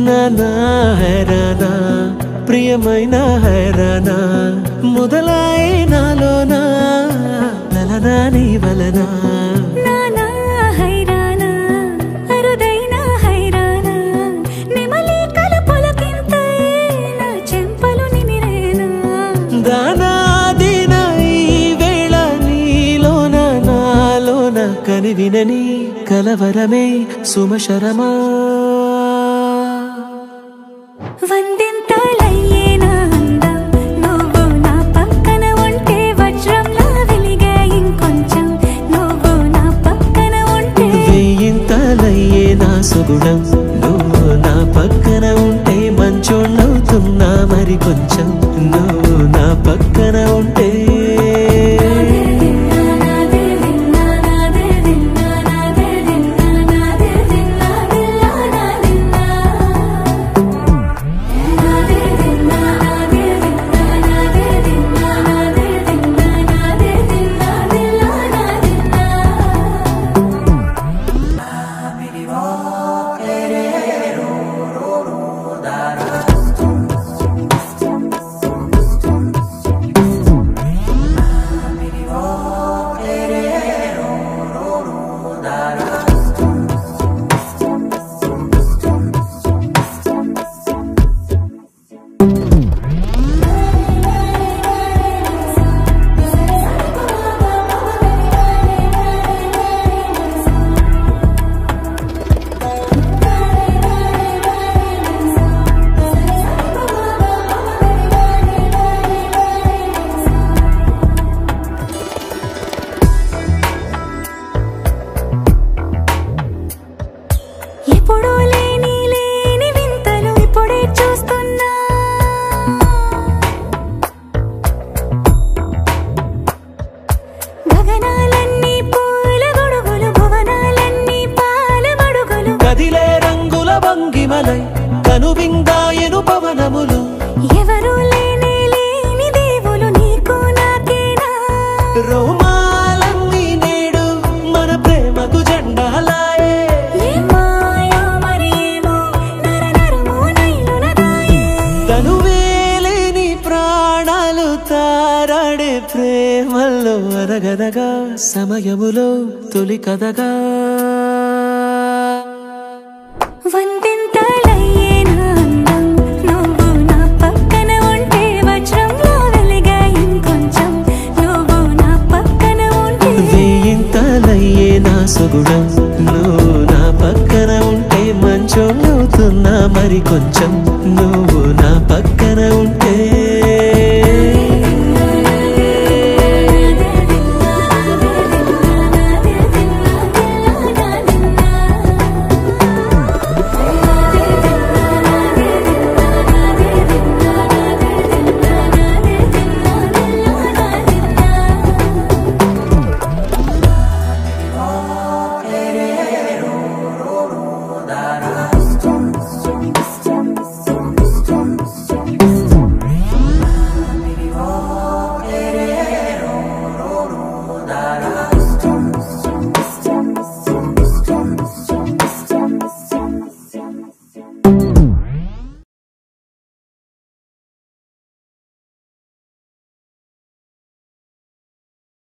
నానా హైరానా ప్రియమైన హైరానా మొదలై నాలోనా లలనా నీ వలనా నానా హైరానా అరుదైన హైరానా నెమలి కలపులకింతై నా చెంపలు నిమిరేనా దానాదిన ఈ వేళ నీలోన నాలోన కనివినని కలవరమే సుమశరమా వందింతలయ్యేనా అందం నువ్వు నా పక్కన ఉంటే వజ్రంలా వెలిగే ఇంకొంచెం నువ్వు నా పక్కన ఉంటే వెయ్యింతలయ్యే నా సుగుణం నువ్వు నా పక్కన ఉంటే మంచోళ్ళవుతున్నా మరి కొంచెం నువ్వు నా పక్కన ఉంటే ఎప్పుడూ లేని వింతలు ఇప్పుడే చూస్తున్నా గగనాలన్నీ పూల గొడుగులు భువనాలన్నీ పాల మడుగులు కదిలే రంగుల భంగిమలై కనువిందాయను పవనములు ఎవరూ లేని దేవులు నీకు నాకేనా రోమాలన్నీ నేడు మన ప్రేమకు జెండాలాయే తనువేలేని ప్రాణాలు తారాడే ప్రేమల్లో అరగదగా సమయములో తొలి కథగా వందింతలయ్యేనా అందం నువ్వు నా పక్కన ఉంటే వజ్రంలా వెలిగే ఇంకొంచెం నువ్వు నా పక్కన ఉంటే వెయ్యింతలయ్యే నా సుగుణం నువ్వు నా పక్కన ఉంటే మంచోళ్ళవుతున్నా మరి కొంచెం నువ్వు నా పక్కన ఉంటే